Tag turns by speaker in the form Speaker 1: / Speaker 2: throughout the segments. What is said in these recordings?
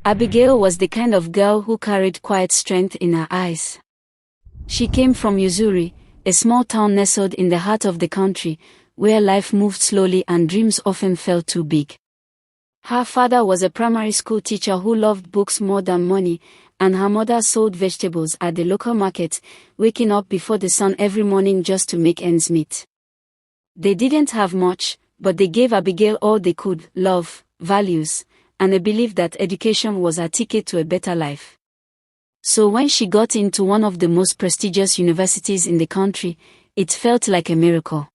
Speaker 1: Abigail was the kind of girl who carried quiet strength in her eyes. She came from Missouri, a small town nestled in the heart of the country, where life moved slowly and dreams often felt too big. Her father was a primary school teacher who loved books more than money, and her mother sold vegetables at the local market, waking up before the sun every morning just to make ends meet. They didn't have much, but they gave Abigail all they could: love, values, and a belief that education was her ticket to a better life. So when she got into one of the most prestigious universities in the country, it felt like a miracle.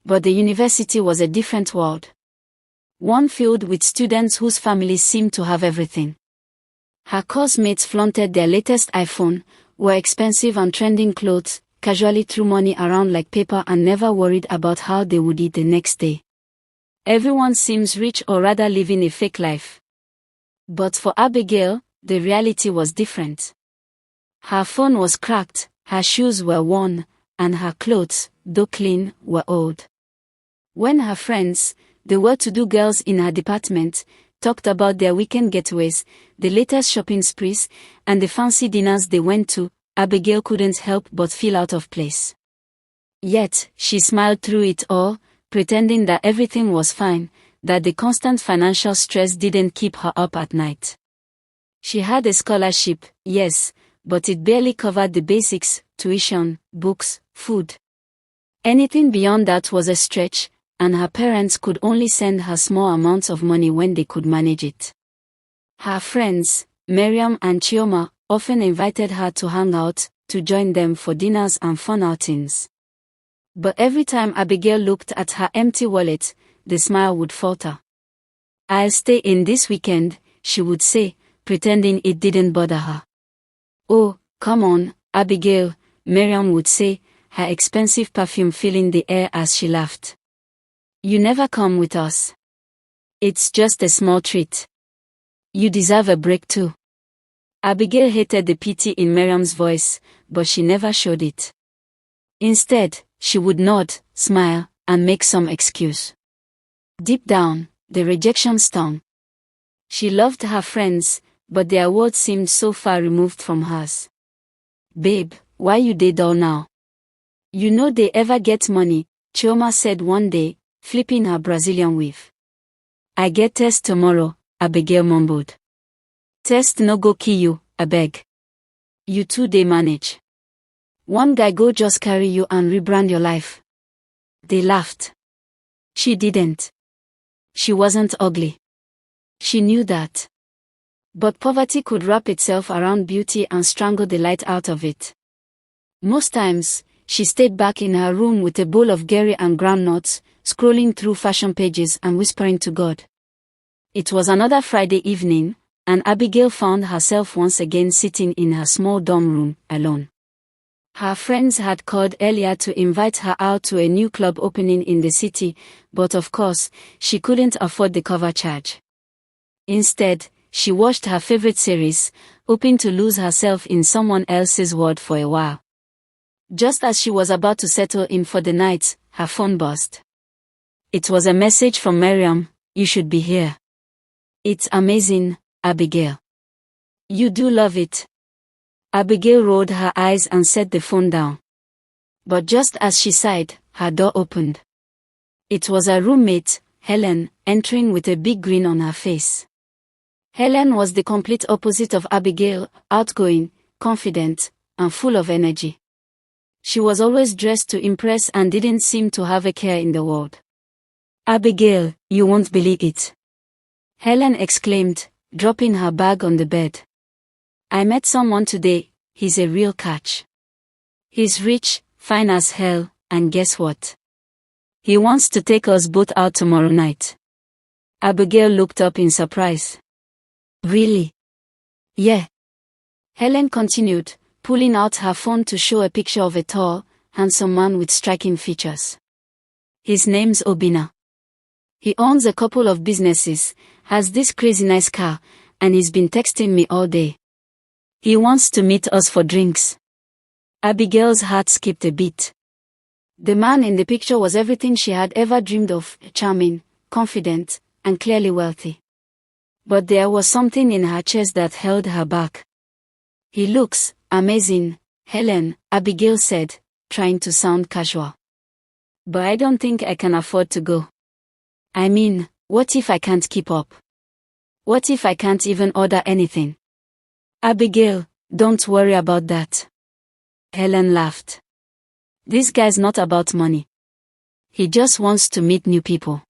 Speaker 1: But the university was a different world. One filled with students whose families seemed to have everything. Her course mates flaunted their latest iPhone, wore expensive and trending clothes, casually threw money around like paper, and never worried about how they would eat the next day. Everyone seems rich, or rather living a fake life. But for Abigail, the reality was different. Her phone was cracked, her shoes were worn, and her clothes, though clean, were old. When her friends, the well-to-do girls in her department, talked about their weekend getaways, the latest shopping sprees, and the fancy dinners they went to, Abigail couldn't help but feel out of place. Yet, she smiled through it all, pretending that everything was fine, that the constant financial stress didn't keep her up at night. She had a scholarship, yes, but it barely covered the basics: tuition, books, food. Anything beyond that was a stretch, and her parents could only send her small amounts of money when they could manage it. Her friends, Miriam and Chioma, often invited her to hang out, to join them for dinners and fun outings. But every time Abigail looked at her empty wallet, the smile would falter. "I'll stay in this weekend," she would say, pretending it didn't bother her. "Oh, come on, Abigail," Miriam would say, her expensive perfume filling the air as she laughed. "You never come with us. It's just a small treat. You deserve a break too." Abigail hated the pity in Miriam's voice, but she never showed it. Instead, she would nod, smile, and make some excuse. Deep down, the rejection stung. She loved her friends, but their words seemed so far removed from hers. "Babe, why you dey dull now? You know they ever get money," Chioma said one day, flipping her Brazilian weave. "I get test tomorrow," Abigail mumbled. "Test no go kill you, abeg. You two dey manage. One guy go just carry you and rebrand your life." They laughed. She didn't. She wasn't ugly. She knew that. But poverty could wrap itself around beauty and strangle the light out of it. Most times, she stayed back in her room with a bowl of Gary and groundnuts, scrolling through fashion pages and whispering to God. It was another Friday evening, and Abigail found herself once again sitting in her small dorm room, alone. Her friends had called earlier to invite her out to a new club opening in the city, but of course, she couldn't afford the cover charge. Instead, she watched her favorite series, hoping to lose herself in someone else's world for a while. Just as she was about to settle in for the night, her phone buzzed. It was a message from Miriam: "You should be here. It's amazing, Abigail. You do love it." Abigail rolled her eyes and set the phone down. But just as she sighed, her door opened. It was her roommate, Helen, entering with a big grin on her face. Helen was the complete opposite of Abigail, outgoing, confident, and full of energy. She was always dressed to impress and didn't seem to have a care in the world. "Abigail, you won't believe it," Helen exclaimed, dropping her bag on the bed. "I met someone today. He's a real catch. He's rich, fine as hell, and guess what? He wants to take us both out tomorrow night." Abigail looked up in surprise. "Really?" "Yeah," Helen continued, pulling out her phone to show a picture of a tall, handsome man with striking features. "His name's Obina. He owns a couple of businesses, has this crazy nice car, and he's been texting me all day. He wants to meet us for drinks." Abigail's heart skipped a beat. The man in the picture was everything she had ever dreamed of: charming, confident, and clearly wealthy. But there was something in her chest that held her back. "He looks amazing, Helen," Abigail said, trying to sound casual. "But I don't think I can afford to go. I mean, what if I can't keep up? What if I can't even order anything?" "Abigail, don't worry about that." Helen laughed. "This guy's not about money. He just wants to meet new people.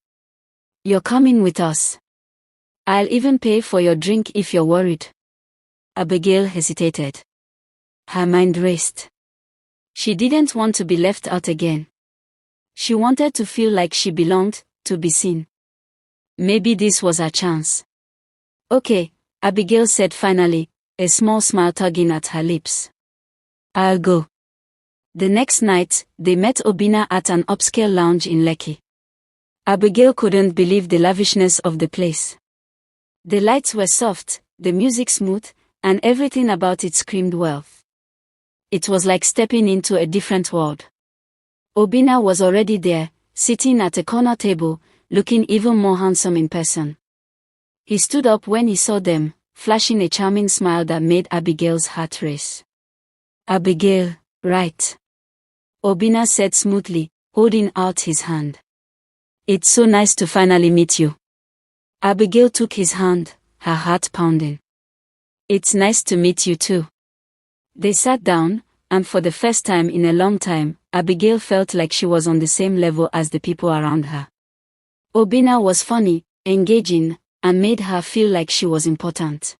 Speaker 1: You're coming with us. I'll even pay for your drink if you're worried." Abigail hesitated. Her mind raced. She didn't want to be left out again. She wanted to feel like she belonged, to be seen. Maybe this was her chance. "Okay," Abigail said finally, a small smile tugging at her lips. "I'll go." The next night, they met Obinna at an upscale lounge in Lekki. Abigail couldn't believe the lavishness of the place. The lights were soft, the music smooth, and everything about it screamed wealth. It was like stepping into a different world. Obinna was already there, sitting at a corner table, looking even more handsome in person. He stood up when he saw them, flashing a charming smile that made Abigail's heart race. "Abigail, right?" Obinna said smoothly, holding out his hand. "It's so nice to finally meet you." Abigail took his hand, her heart pounding. "It's nice to meet you too." They sat down, and for the first time in a long time, Abigail felt like she was on the same level as the people around her. Obinna was funny, engaging, and made her feel like she was important.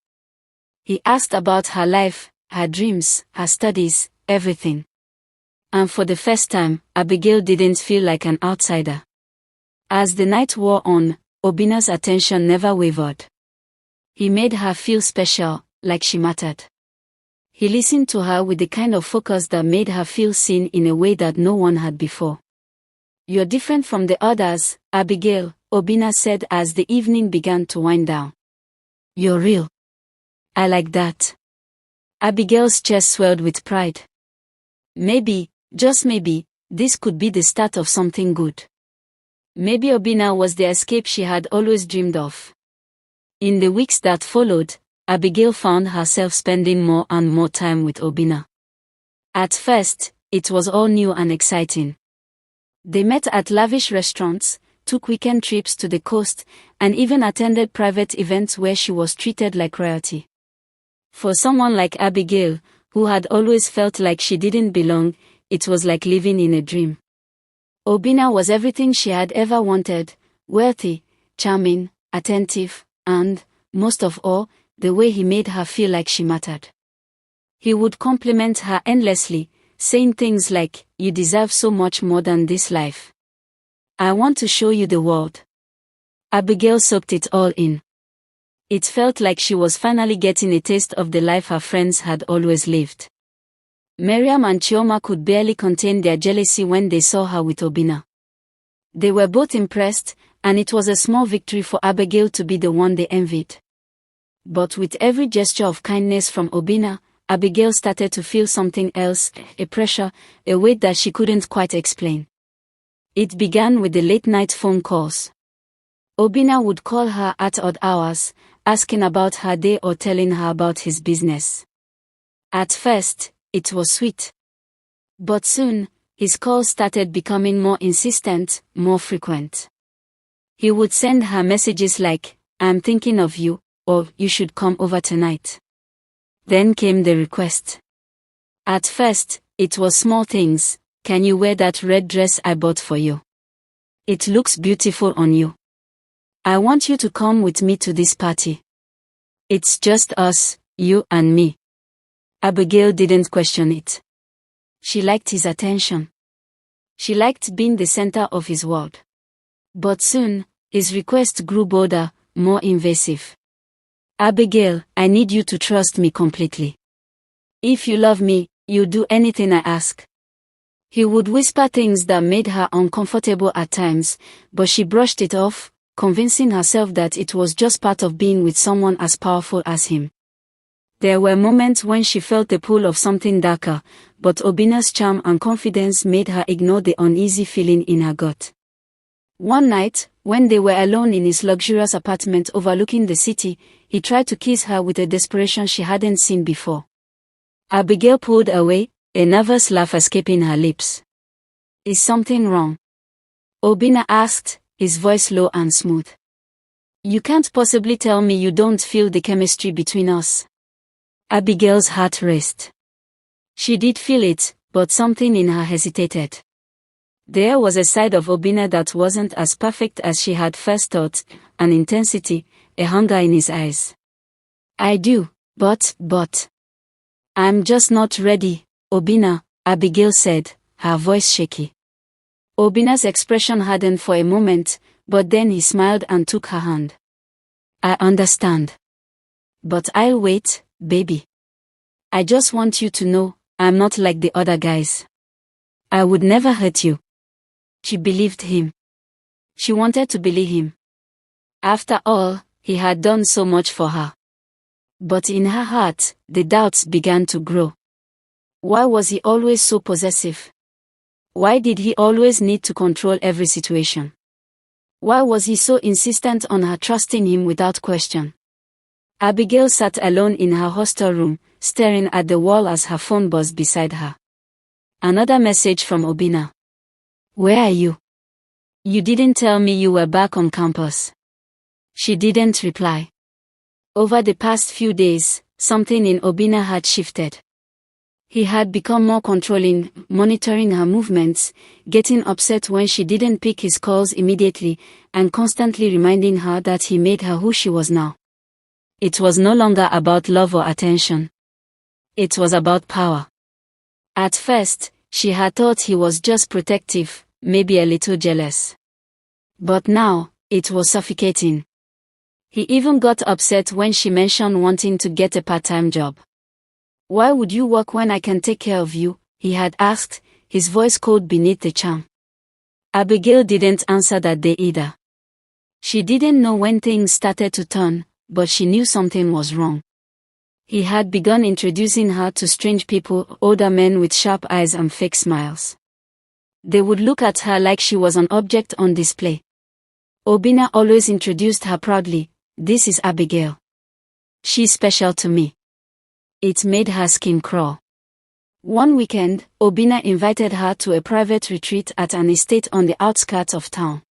Speaker 1: He asked about her life, her dreams, her studies, everything. And for the first time, Abigail didn't feel like an outsider. As the night wore on, Obinna's attention never wavered. He made her feel special, like she mattered. He listened to her with the kind of focus that made her feel seen in a way that no one had before. "You're different from the others, Abigail," Obinna said as the evening began to wind down. "You're real. I like that." Abigail's chest swelled with pride. Maybe, just maybe, this could be the start of something good. Maybe Obinna was the escape she had always dreamed of. In the weeks that followed, Abigail found herself spending more and more time with Obinna. At first, it was all new and exciting. They met at lavish restaurants, took weekend trips to the coast, and even attended private events where she was treated like royalty. For someone like Abigail, who had always felt like she didn't belong, it was like living in a dream. Obinna was everything she had ever wanted: wealthy, charming, attentive, and, most of all, the way he made her feel like she mattered. He would compliment her endlessly, saying things like, "You deserve so much more than this life. I want to show you the world." Abigail soaked it all in. It felt like she was finally getting a taste of the life her friends had always lived. Miriam and Chioma could barely contain their jealousy when they saw her with Obinna. They were both impressed, and it was a small victory for Abigail to be the one they envied. But with every gesture of kindness from Obinna, Abigail started to feel something else, a pressure, a weight that she couldn't quite explain. It began with the late-night phone calls. Obinna would call her at odd hours, asking about her day or telling her about his business. At first, it was sweet. But soon, his calls started becoming more insistent, more frequent. He would send her messages like, "I'm thinking of you," or "You should come over tonight." Then came the request. At first, it was small things: "Can you wear that red dress I bought for you? It looks beautiful on you. I want you to come with me to this party. It's just us, you and me." Abigail didn't question it. She liked his attention. She liked being the center of his world. But soon, his request grew bolder, more invasive. "Abigail, I need you to trust me completely. If you love me, you'll do anything I ask." He would whisper things that made her uncomfortable at times, but she brushed it off, convincing herself that it was just part of being with someone as powerful as him. There were moments when she felt the pull of something darker, but Obinna's charm and confidence made her ignore the uneasy feeling in her gut. One night, when they were alone in his luxurious apartment overlooking the city, he tried to kiss her with a desperation she hadn't seen before. Abigail pulled away, a nervous laugh escaping her lips. "Is something wrong?" Obinna asked, his voice low and smooth. "You can't possibly tell me you don't feel the chemistry between us." Abigail's heart raced. She did feel it, but something in her hesitated. There was a side of Obinna that wasn't as perfect as she had first thought, an intensity, a hunger in his eyes. "I do, but... I'm just not ready, Obinna," Abigail said, her voice shaky. Obinna's expression hardened for a moment, but then he smiled and took her hand. "I understand. But I'll wait, baby. I just want you to know, I'm not like the other guys. I would never hurt you." She believed him. She wanted to believe him. After all, he had done so much for her. But in her heart, the doubts began to grow. Why was he always so possessive? Why did he always need to control every situation? Why was he so insistent on her trusting him without question? Abigail sat alone in her hostel room, staring at the wall as her phone buzzed beside her. Another message from Obinna. "Where are you? You didn't tell me you were back on campus." She didn't reply. Over the past few days, something in Obinna had shifted. He had become more controlling, monitoring her movements, getting upset when she didn't pick his calls immediately, and constantly reminding her that he made her who she was now. It was no longer about love or attention. It was about power. At first, she had thought he was just protective, maybe a little jealous. But now, it was suffocating. He even got upset when she mentioned wanting to get a part-time job. "Why would you work when I can take care of you?" he had asked, his voice cold beneath the charm. Abigail didn't answer that day either. She didn't know when things started to turn, but she knew something was wrong. He had begun introducing her to strange people, older men with sharp eyes and fake smiles. They would look at her like she was an object on display. Obinna always introduced her proudly, "This is Abigail. She's special to me." It made her skin crawl. One weekend, Obinna invited her to a private retreat at an estate on the outskirts of town.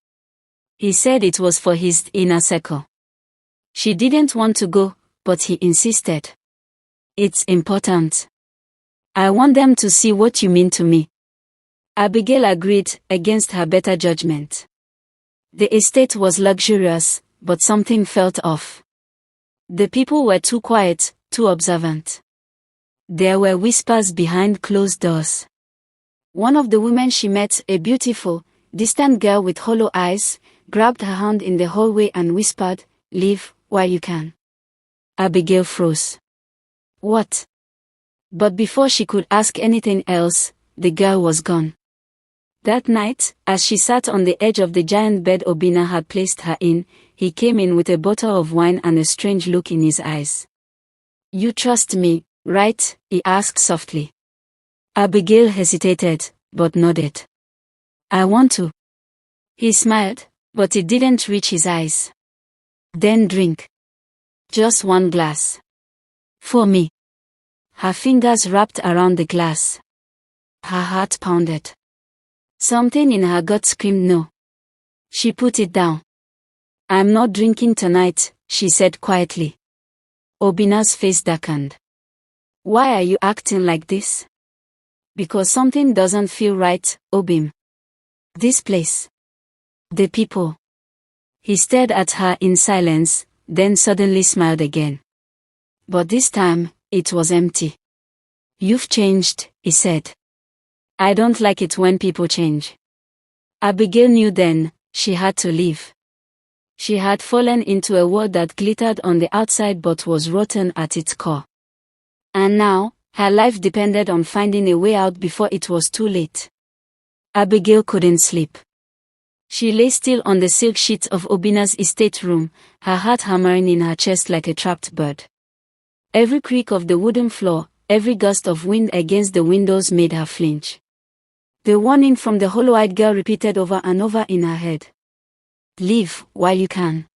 Speaker 1: He said it was for his inner circle. She didn't want to go, but he insisted. "It's important. I want them to see what you mean to me." Abigail agreed, against her better judgment. The estate was luxurious, but something felt off. The people were too quiet, too observant. There were whispers behind closed doors. One of the women she met, a beautiful, distant girl with hollow eyes, grabbed her hand in the hallway and whispered, "Leave, while you can." Abigail froze. "What?" But before she could ask anything else, the girl was gone. That night, as she sat on the edge of the giant bed Obinna had placed her in, he came in with a bottle of wine and a strange look in his eyes. "You trust me, right?" he asked softly. Abigail hesitated, but nodded. "I want to." He smiled, but it didn't reach his eyes. "Then drink. Just one glass. For me." Her fingers wrapped around the glass. Her heart pounded. Something in her gut screamed no. She put it down. "I'm not drinking tonight," she said quietly. Obinna's face darkened. "Why are you acting like this?" "Because something doesn't feel right, Obim. This place. The people." He stared at her in silence, then suddenly smiled again. But this time, it was empty. "You've changed," he said. "I don't like it when people change." Abigail knew then, she had to leave. She had fallen into a world that glittered on the outside but was rotten at its core. And now, her life depended on finding a way out before it was too late. Abigail couldn't sleep. She lay still on the silk sheets of Obinna's estate room, her heart hammering in her chest like a trapped bird. Every creak of the wooden floor, every gust of wind against the windows made her flinch. The warning from the hollow-eyed girl repeated over and over in her head. Leave while you can.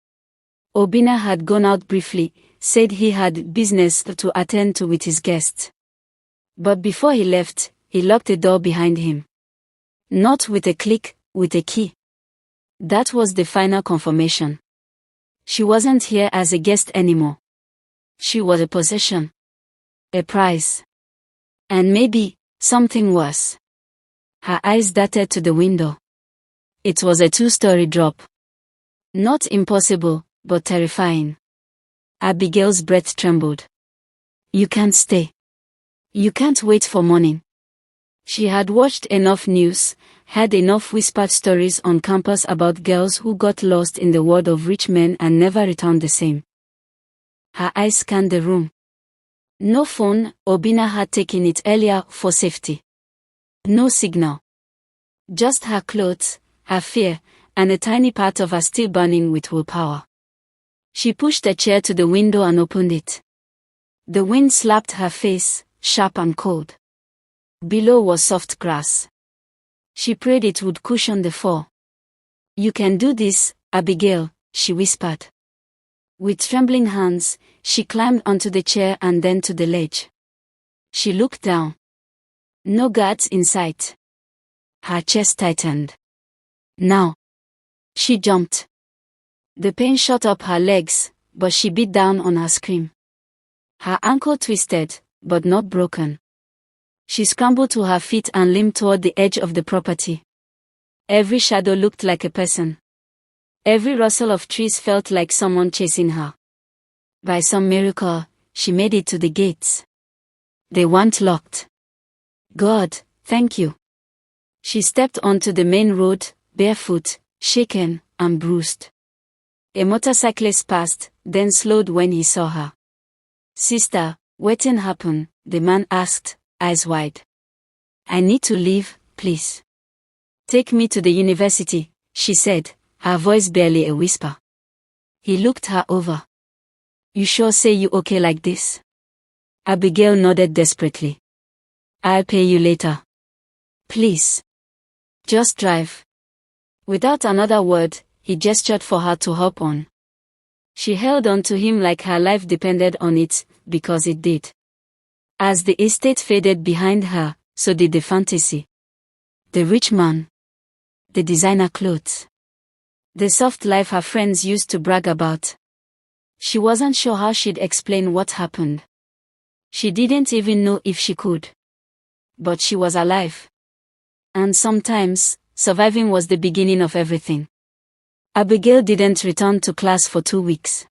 Speaker 1: Obina had gone out briefly, said he had business to attend to with his guests. But before he left, he locked the door behind him. Not with a click, with a key. That was the final confirmation. She wasn't here as a guest anymore. She was a possession. A prize. And maybe, something worse. Her eyes darted to the window. It was a 2-story drop. Not impossible, but terrifying. Abigail's breath trembled. You can't stay. You can't wait for morning. She had watched enough news, had enough whispered stories on campus about girls who got lost in the world of rich men and never returned the same. Her eyes scanned the room. No phone, Obina had taken it earlier for safety. No signal. Just her clothes, her fear, and a tiny part of her still burning with willpower. She pushed a chair to the window and opened it. The wind slapped her face, sharp and cold. Below was soft grass. She prayed it would cushion the fall. You can do this, Abigail, she whispered. With trembling hands, she climbed onto the chair and then to the ledge. She looked down. No guards in sight. Her chest tightened. Now. She jumped. The pain shot up her legs, but she beat down on her scream. Her ankle twisted, but not broken. She scrambled to her feet and limped toward the edge of the property. Every shadow looked like a person. Every rustle of trees felt like someone chasing her. By some miracle, she made it to the gates. They weren't locked. God, thank you. She stepped onto the main road, barefoot, shaken, and bruised. A motorcyclist passed, then slowed when he saw her. Sister, what'll happen? The man asked, eyes wide. I need to leave, please. Take me to the university, she said, her voice barely a whisper. He looked her over. You sure say you okay like this? Abigail nodded desperately. I'll pay you later. Please. Just drive. Without another word, he gestured for her to hop on. She held on to him like her life depended on it, because it did. As the estate faded behind her, so did the fantasy. The rich man. The designer clothes. The soft life her friends used to brag about. She wasn't sure how she'd explain what happened. She didn't even know if she could. But she was alive. And sometimes, surviving was the beginning of everything. Abigail didn't return to class for 2 weeks.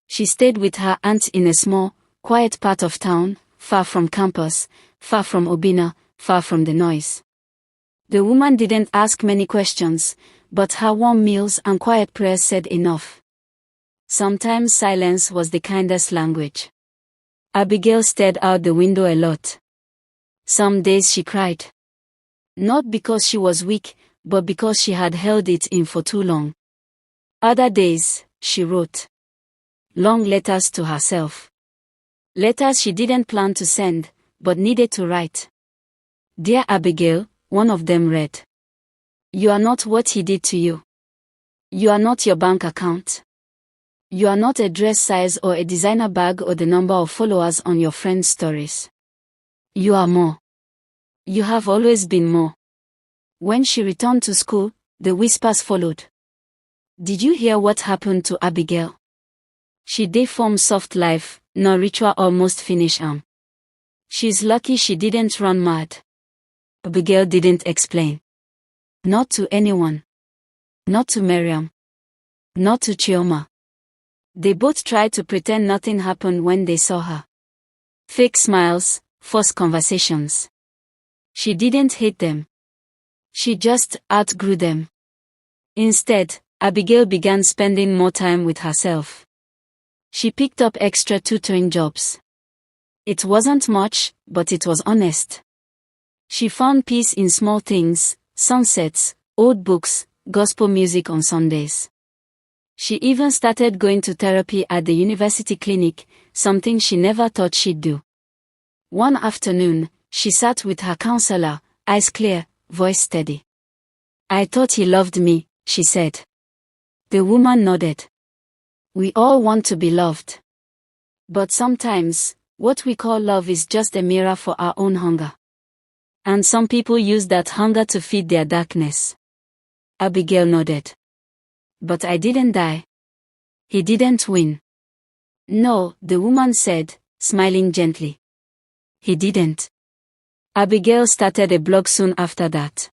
Speaker 1: She stayed with her aunt in a small, quiet part of town, far from campus, far from Obina, far from the noise. The woman didn't ask many questions, but her warm meals and quiet prayers said enough. Sometimes silence was the kindest language. Abigail stared out the window a lot. Some days she cried. Not because she was weak, but because she had held it in for too long. Other days, she wrote. Long letters to herself. Letters she didn't plan to send, but needed to write. Dear Abigail, one of them read. You are not what he did to you. You are not your bank account. You are not a dress size or a designer bag or the number of followers on your friends' stories. You are more. You have always been more. When she returned to school, the whispers followed. Did you hear what happened to Abigail? She deformed soft life, no ritual almost finish She's lucky she didn't run mad. Abigail didn't explain. Not to anyone. Not to Miriam. Not to Chioma. They both tried to pretend nothing happened when they saw her. Fake smiles, forced conversations. She didn't hate them. She just outgrew them. Instead, Abigail began spending more time with herself. She picked up extra tutoring jobs. It wasn't much, but it was honest. She found peace in small things, sunsets, old books, gospel music on Sundays. She even started going to therapy at the university clinic, something she never thought she'd do. One afternoon, she sat with her counselor, eyes clear, voice steady. I thought he loved me, she said. The woman nodded. We all want to be loved. But sometimes, what we call love is just a mirror for our own hunger. And some people use that hunger to feed their darkness. Abigail nodded. But I didn't die. He didn't win. No, the woman said, smiling gently. He didn't. Abigail started a blog soon after that.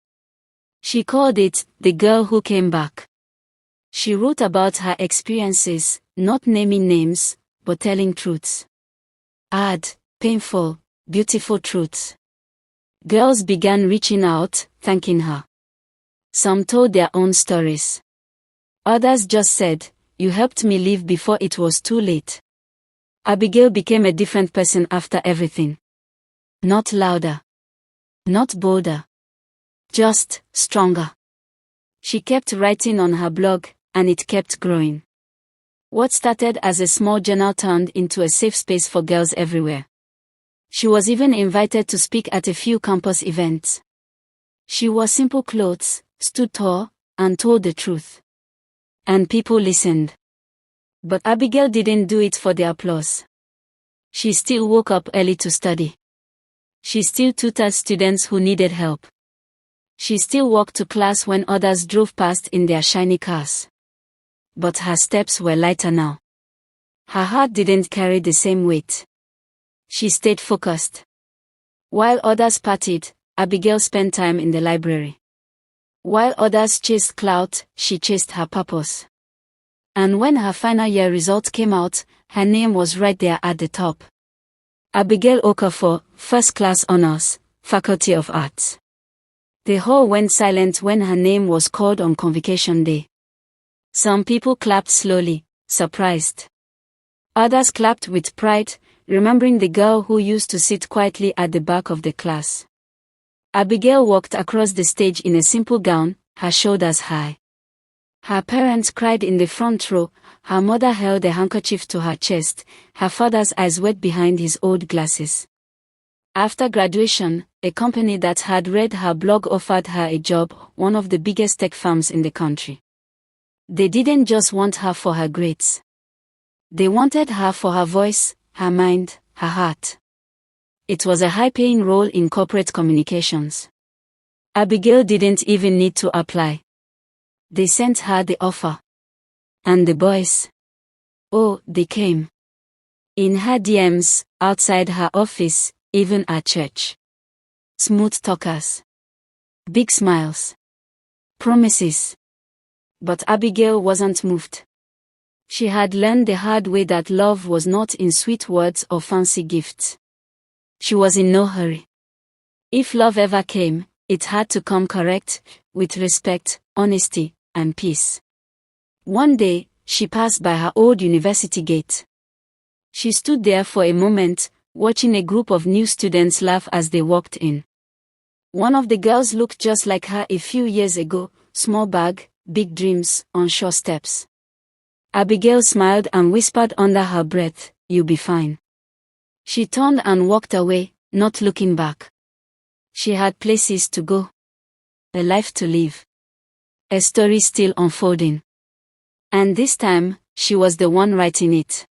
Speaker 1: She called it, The Girl Who Came Back. She wrote about her experiences, not naming names, but telling truths. Hard, painful, beautiful truths. Girls began reaching out, thanking her. Some told their own stories. Others just said, you helped me leave before it was too late. Abigail became a different person after everything. Not louder. Not bolder. Just stronger. She kept writing on her blog, and it kept growing. What started as a small journal turned into a safe space for girls everywhere. She was even invited to speak at a few campus events. She wore simple clothes, stood tall, and told the truth. And people listened. But Abigail didn't do it for the applause. She still woke up early to study. She still tutored students who needed help. She still walked to class when others drove past in their shiny cars. But her steps were lighter now. Her heart didn't carry the same weight. She stayed focused. While others partied, Abigail spent time in the library. While others chased clout, she chased her purpose. And when her final year results came out, her name was right there at the top. Abigail Okafor, First Class Honors, Faculty of Arts. The hall went silent when her name was called on convocation day. Some people clapped slowly, surprised. Others clapped with pride, remembering the girl who used to sit quietly at the back of the class. Abigail walked across the stage in a simple gown, her shoulders high. Her parents cried in the front row, her mother held a handkerchief to her chest, her father's eyes wet behind his old glasses. After graduation, a company that had read her blog offered her a job, one of the biggest tech firms in the country. They didn't just want her for her grades. They wanted her for her voice, her mind, her heart. It was a high-paying role in corporate communications. Abigail didn't even need to apply. They sent her the offer. And the boys? Oh, they came. In her DMs, outside her office, even at church. Smooth talkers. Big smiles. Promises. But Abigail wasn't moved. She had learned the hard way that love was not in sweet words or fancy gifts. She was in no hurry. If love ever came, it had to come correct, with respect, honesty, and peace. One day, she passed by her old university gate. She stood there for a moment, watching a group of new students laugh as they walked in. One of the girls looked just like her a few years ago, small bag, big dreams, unsure steps. Abigail smiled and whispered under her breath, "You'll be fine." She turned and walked away, not looking back. She had places to go. A life to live. A story still unfolding. And this time, she was the one writing it.